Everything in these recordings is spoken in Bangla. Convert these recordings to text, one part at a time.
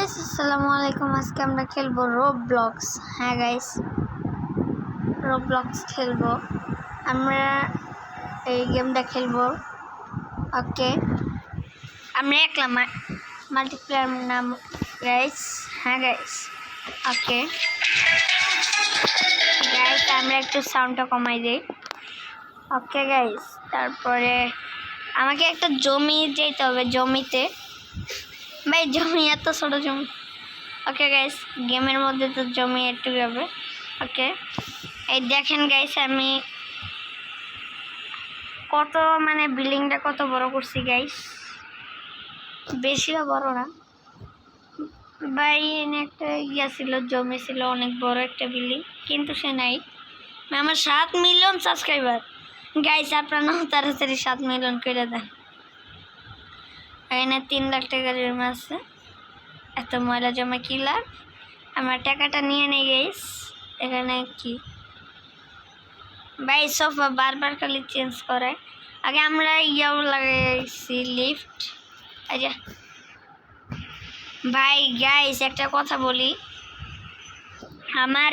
গাইস আসসালামু আলাইকুম। আজকে আমরা খেলবো রোবলক্স। হ্যাঁ গাইস, রোবলক্স খেলবো আমরা। এই গেমটা খেলবো। ওকে, আমরা একলা মাল্টিপ্লেয়ার নাম গাইস। হ্যাঁ গাইস, ওকে গাইস, আমরা একটু সাউন্ডটা কমাই দিই। ওকে গাইস, তারপরে আমাকে একটা জমি যেতে হবে। জমিতে ভাই, জমি এত ছোট জমি। ওকে গাইস, গেমের মধ্যে তো জমি একটু যাবে। ওকে, এই দেখেন গাইস, আমি কত বিল্ডিংটা কত বড় করছি গাইস, বেশিও বড় না ভাই। এনে একটা ছিল, জমি ছিল, অনেক বড় একটা বিল্ডিং, কিন্তু সে নাই। আমার 7 মিলিয়ন সাবস্ক্রাইবার গাইস, আপনারা তাড়াতাড়ি 7 মিলিয়ন করে দেন। এখানে 3 লাখ টাকার জমি আছে। এত ময়লা জমা কি লাভ, আমার টাকাটা নিয়ে নেই গাইস। এখানে কি ভাই, সোফা বারবার খালি চেঞ্জ করে। আগে আমরা ইয়াও লাগাইছি, লিফট। আচ্ছা ভাই গাইস, একটা কথা বলি, আমার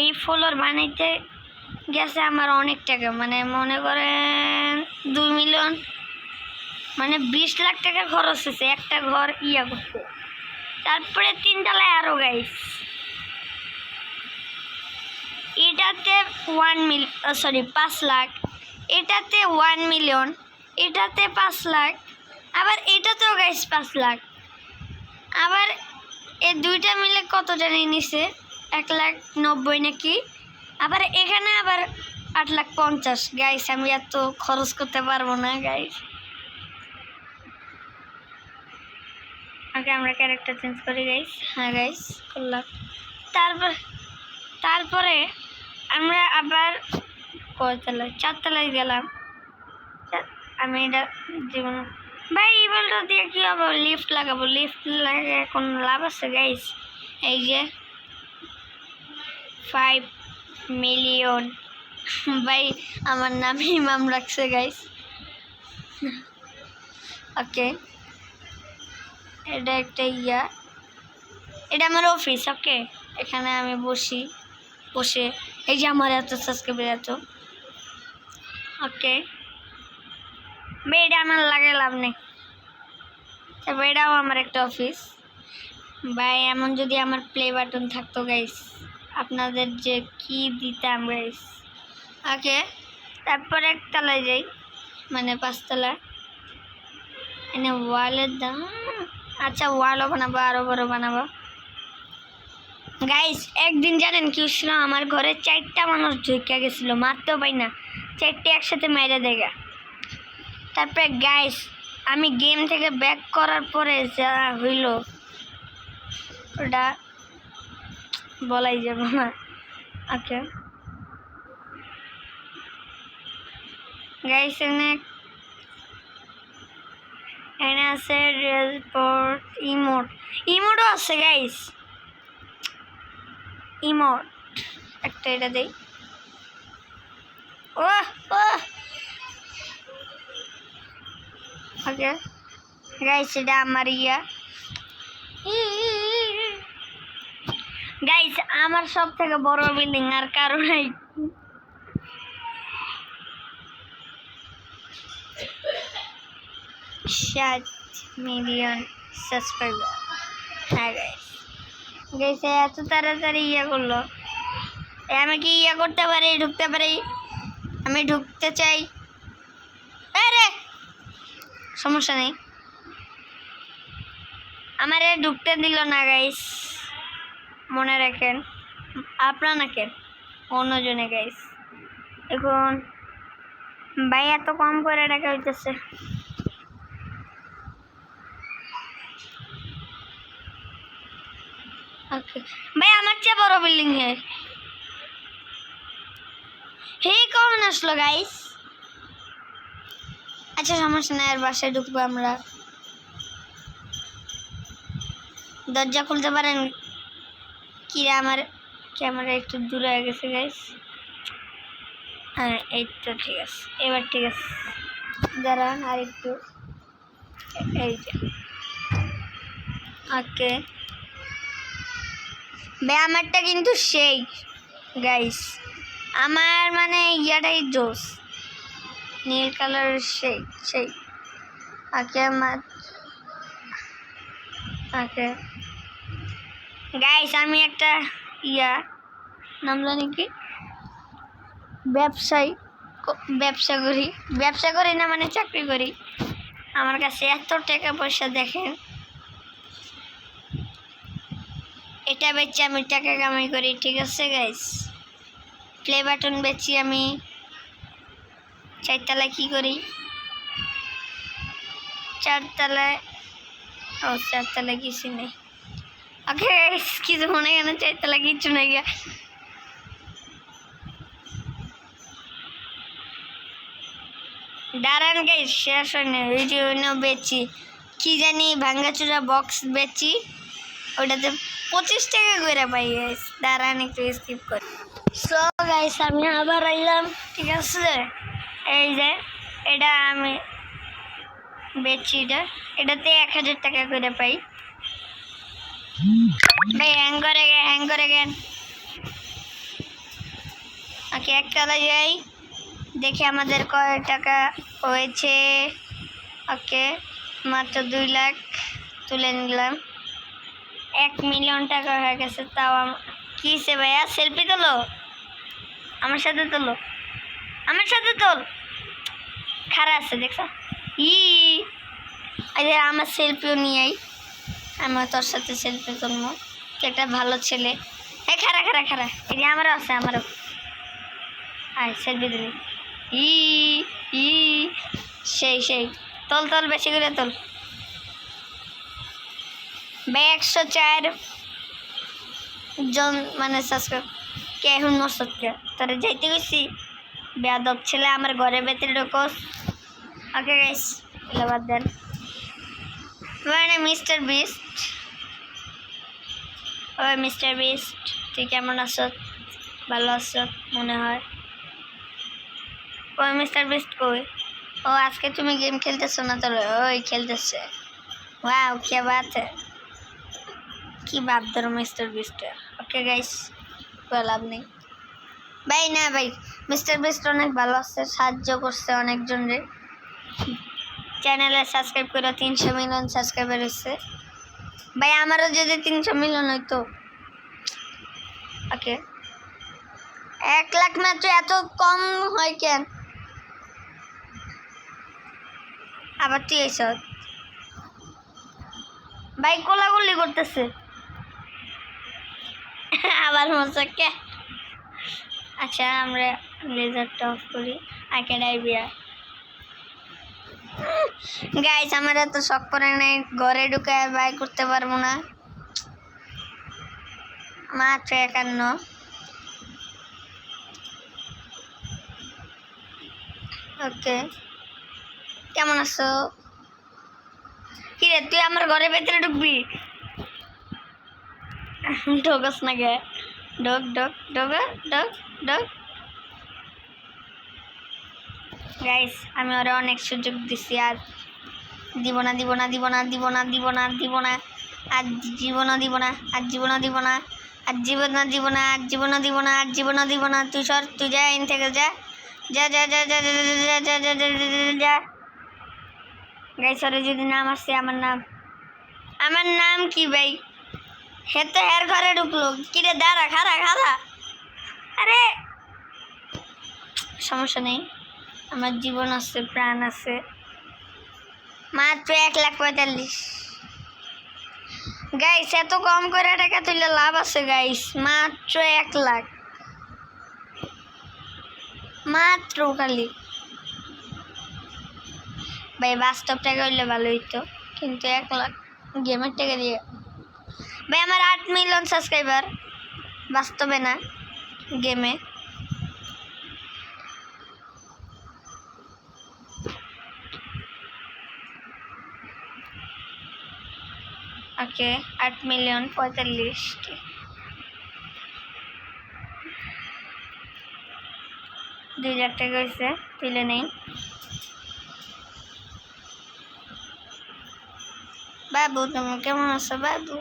এই ফ্লোর বানাইতে গেছে আমার অনেক টাকা, মনে করেন 2 মিলিয়ন, 20 লাখ টাকা খরচ হয়েছে একটা ঘর ইয়া করতে। তারপরে 3 তলায় আরো গাইস, এটাতে 5 লাখ, এটাতে 1 মিলিয়ন, এটাতে 5 লাখ, আবার এটাতেও গাইস 5 লাখ। আবার এই দুইটা মিলে কত জানি নিছে, 1,90,000 নাকি। আবার এখানে আবার 8,50,000 গাইস। আমি এত খরচ করতে পারবো না গাইস। আগে আমরা ক্যারেক্টার চেঞ্জ করি গাইস। হ্যাঁ গাইস, করলাম। তারপরে আমরা আবার 4 তলায় গেলাম। আমি এটা জীবন ভাই, এই বলটা দিয়ে কি হবে? লিফট লাগাবো। লিফট লাগে কোনো লাভ আছে গাইস? এই যে 5 মিলিয়ন ভাই, আমার নাম ইমাম রাখছে গাইস। ওকে, এটা একটা এটা আমার অফিস। ওকে, এখানে আমি বসে এই যে আমার এত সাবস্ক্রাইবার এত। ওকে ভাই, এটা আমার লাগে লাভ নেই। তবে এটাও আমার একটা অফিস ভাই। এমন যদি আমার প্লে বাটন থাকতো গাইস, আপনাদের যে কি দিতাম গাইস। ওকে, তারপরে 1 তলায় যাই, 5 তলা। এনে ওয়ালের দাম, আচ্ছা ওয়ালও বানাবো, আরো বড় বানাবো গাইস। একদিন জানেন কি ছিল, আমার ঘরে 4টা মানুষ ঢুকে গেছিল, মারতেও পাই না, 4টে একসাথে মেরে দেগা। তারপরে গাইস, আমি গেম থেকে ব্যাক করার পরে যা হইল ওটা বলাই যাবে না। ওকে গাইস, এখানে আছে রেলপোর্ট, ইমোটও আছে গাইস। ইমোট একটা এটা দেই। ওকে গাইস, এটা আমার গাইস, আমার সব থেকে বড় বিল্ডিং আর কারো নাই। 7 মিলিয়ন সাবস্ক্রাইবার। হ্যাঁ গাইস, গাইস এত তাড়াতাড়ি করলো। আমি কি করতে পারি, ঢুকতে পারি? আমি ঢুকতে চাই। আরে সমস্যা নেই, আমারে ঢুকতে দিল না গাইস। মনে রাখেন, আপনারা না কেন অন্যজনে গাইস। এখন ভাই এত কম করে টাকা হইতেছে। ওকে ভাই, আমার চেয়ে বড় বিল্ডিং হে কখন আসলো গাইস? আচ্ছা সমস্যা নাই, আর বাসায় ঢুকবো আমরা। দরজা খুলতে পারেন কি? আমার ক্যামেরা একটু দূরে হয়ে গেছে গাইস। হ্যাঁ এই তো ঠিক আছে, এবার ঠিক আছে। দাঁড়ান আর একটু, এই যে ওকে ভাই আমারটা কিন্তু সেই গাইস, আমার মানে ইয়াটাই জোস, নীল কালার সেই সেই। ওকে আমার ওকে গাইস, আমি একটা নাম জানি কি, ব্যবসা করি না মানে চাকরি করি। আমার কাছে এত টাকা পয়সা দেখেন, এটা বেচে আমি টাকা কামাই করি, ঠিক আছে গাইস। প্লে বাটন বেচি আমি, 4 তলায় কি করি, 4 তলায়, ও 4 তলায় কিছু নেই। ওকে গাইস, কিছু মনে কেন, 4 তলায় কিছু নেই গা। দাঁড়ান গাইস, শেষ হয়নি, ভিডিও বেচি কি জানি, ভাঙ্গাচুরা বক্স বেচি, ওটাতে 25 টাকা করে পাই গাইস। দাঁড়ান একটু স্কিপ করি। সো গাইস আমি আবার আইলাম, ঠিক আছে। এই যে এটা আমি বেচি, এটাতে 1000 টাকা করে পাই ভাই। হ্যাং করে গেন। ওকে একতলা যাই, দেখি আমাদের কয় টাকা হয়েছে। ওকে মাত্র 2 লাখ তুলে নিলাম, 1 মিলিয়ন টাকা হয়ে গেছে। তাও কিসে ভাইয়া, সেলফি তোলো, আমার সাথে তোল, খারাপ আছে দেখছো, আমার সেলফিও নিয়ে আই, আমি তোর সাথে সেলফি তুলবো, একটা ভালো ছেলে। এই খারা এই যে আমারও আছে, আয় সেলফি দিলি, সেই তোল বেশি করে তোল ভাই। 104 জন মানে সাবস্ক্রাইব কে এখন মরসদকে তোরে যাইতে গেছি, বেয়াদব ছেলে, আমার ঘরের ভেতরে ঢোকস। ওকে গাইস বাদ দেন। মানে মিস্টার বিস্ট, ওই মিস্টার বিস্ট তুই কেমন আছো? ভালো আছো মনে হয়। ওই মিস্টার বিস্ট কই? ও আজকে তুমি গেম খেলতেছো না? তাহলে ওই খেলতেছে। ওয়াও কি বাত है, কি বাপ ধরো মিস্টার বিস্ট। ওকে গাইস লাভ নেই ভাই, না ভাই মিস্টার বিস্ট অনেক ভালো আছে, সাহায্য করছে অনেকজনরে, চ্যানেলে সাবস্ক্রাইব করে 300 মিলিয়ন সাবস্ক্রাইবার হচ্ছে ভাই। আমারও যদি 300 মিলিয়ন হইতো। ওকে 1 লাখ মাত্র, এত কম হয় কেন? আবার তুই এসব ভাই কোলাগুলি করতেছে আবার মজাকে। আচ্ছা আমরা লেজারটা অফ করি, আইকেন আইবিয়া গাইস। আমার এত শখ করে নাই, ঘরে ঢুকে বাই করতে পারবো না, মাত্র 51। ওকে কেমন আছো? কিরে তুই আমার ঘরের ভেতরে ঢুকবি? ঢোকস না গে, ঢোক গাইস। আমি ওরা অনেক সুযোগ দিছি, আর দিব না, আর জীবনও দিব না। তুই সর, তুই যা এন থেকে, যা। গাইস ওরা যদি নাম আসছে, আমার নাম কি ভাই? হে তো হের ঘরে ঢুকলো, কিরে দাঁড়া, খারা। আরে সমস্যা নেই, আমার জীবন আছে, প্রাণ আছে। মাত্র 1,45,000 গাইস। এত কম করে টাকা তুললে লাভ আছে গাইস? মাত্র 1 লাখ, মাত্র খালি ভাই। বাস্তব টাকা হইলে ভালো হইতো, কিন্তু 1 লাখ গেমের টাকা দিয়ে ভাই। আমার 8 মিলিয়ন সাবস্ক্রাইবার, বাস্তবে না, গেমে। ওকে 8,45,000 2 লাখ টাকা হয়েছে, তুলে নেই। বাবু তুমি কেমন আছো বাবু?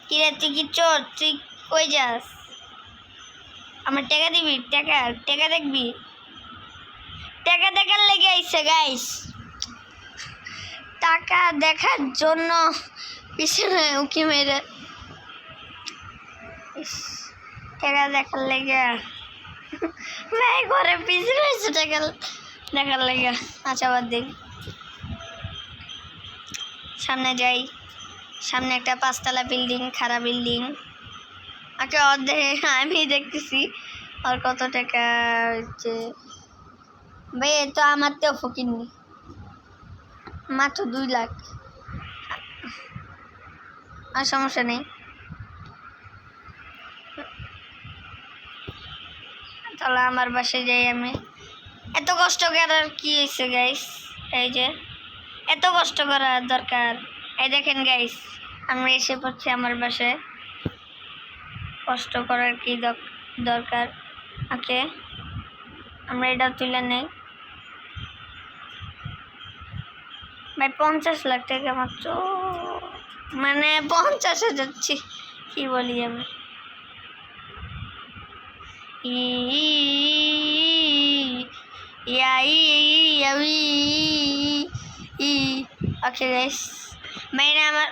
কিরে তুই কি চোর? তুই কই যাস? আমার টাকা দিবি? টাকা টাকা দেখবি? টাকা দেখার লেগে আইছে গাইস, টাকা দেখার জন্য পিছনে উকি মেরে টাকা দেখার লেগে ভাই ঘরে পিছনে এসে টাকা দেখার লেগে। আচ্ছা বাদ দিই, সামনে যাই। সামনে একটা 5 তলা বিল্ডিং, খারাপ বিল্ডিং। আচ্ছা অর্ধেক আমি দেখতেছি আর কত টাকা হচ্ছে। ভাই এ তো আমার তো ফকিরনি, মাত্র 2 লাখ। আর সমস্যা নেই, তাহলে আমার বাসায় যাই আমি। এত কষ্ট করার কি হয়েছে গাইস? এই যে এত কষ্ট করার দরকার? এই দেখেন গাইস, আমরা এসে পড়ছি আমার বাসায়। কষ্ট করার কি দরকার? ওকে, আমরা এটা তুলে নেই। ভাই 50 লাখ টাকা মাত্র, মানে 50 যাচ্ছি, কি বলি আমি। ওকে গাইস, মাইনে আমার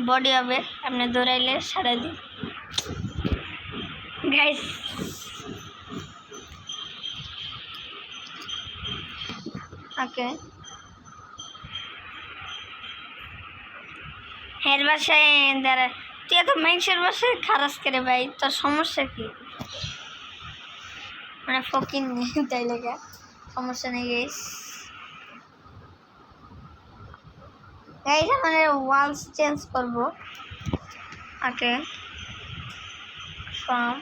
বডি হবে, আপনি দৌড়াইলে সারা দিন গাইস। ওকে, হের বাসায় দাঁড়া। তুই এত মানুষের বাসায় খারাপ করে ভাই, তোর সমস্যা কি? মানে ফকির নেই তাই লেগে সমস্যা নেই গাইস। গাইস আমাদের ওয়ালস চেঞ্জ করবো। ওকে, ফ্রম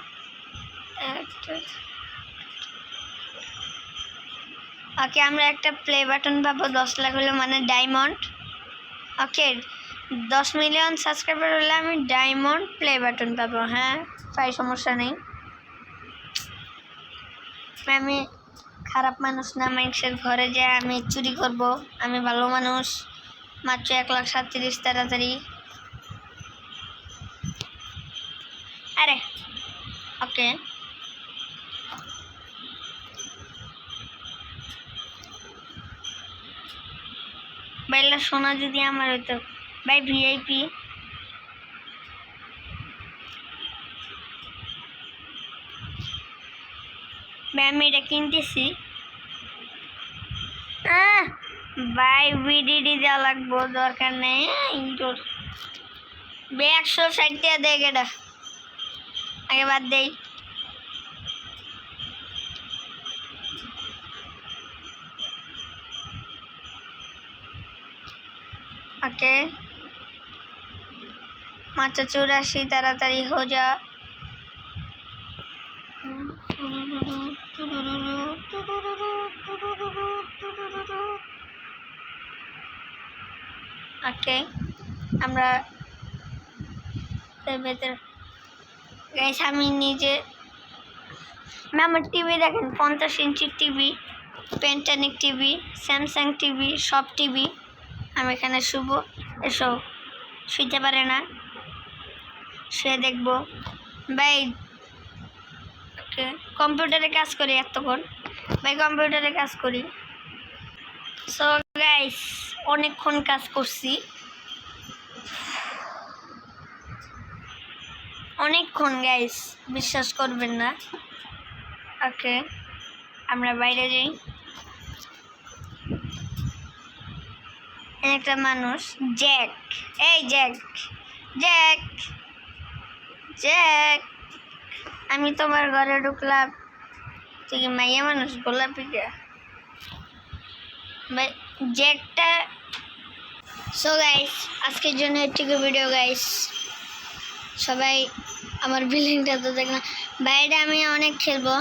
ওকে, আমরা একটা প্লে বাটন পাবো 10 লাখ হলো, মানে ডায়মন্ড। ওকে, 10 মিলিয়ন সাবস্ক্রাইবার হলে আমি ডায়মন্ড প্লে বাটন পাবো। হ্যাঁ পাই, সমস্যা নেই। আমি খারাপ মানুষ না, মানুষের ঘরে যে আমি চুরি করব, আমি ভালো মানুষ। মাত্র 1,37,000 তাড়াতাড়ি। আরে ওকে, বাইলা সোনা যদি আমার হইতো ভাই, ভিআইপি। ভাই আমি এটা কিনতেছি। ভাই ভিডিডি দেওয়া লাগবো, দরকার নেই। ইটোর 160 টাকা দেখ, এটা আগে বাদ দেই। ওকে, মাত্র 84, তাড়াতাড়ি হো যা। ওকে, আমরা গাইস আমি নিজে আমার টিভি দেখেন, 50 ইঞ্চির টিভি, প্যান্টানিক টিভি, স্যামসাং টিভি, সব টিভি। আমি এখানে শুভ, এসো শুইতে পারে না, শুয়ে দেখবো ভাই। ওকে, কম্পিউটারে কাজ করি এতক্ষণ ভাই, কম্পিউটারে কাজ করি। সো গাইস অনেকক্ষণ কাজ করছি, অনেকক্ষণ গাইস, বিশ্বাস করবেন না। ওকে, আমরা বাইরে যাই। একটা মানুষ, জ্যাক, এই জ্যাক, জ্যাক, জ্যাক, আমি তোমার ঘরে ঢুকলাম, তুই কি মাইয়া মানুষ গোলাপি কে? ভাই জ্যাকটা। সো গাইস আজকের জন্য এটুকু ভিডিও গাইস, সবাই আমার বিল্ডিংটা তো দেখলাম, বাইরে আমি অনেক খেলবো।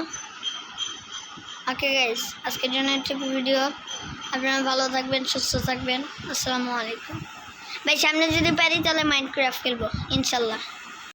ওকে গাইস, আজকের জন্য এটুকু ভিডিও। আপনারা ভালো থাকবেন, সুস্থ থাকবেন। আসসালামু আলাইকুম। ভাই সামনে যদি পারি তাহলে মাইনক্রাফট খেলবো ইনশাল্লাহ।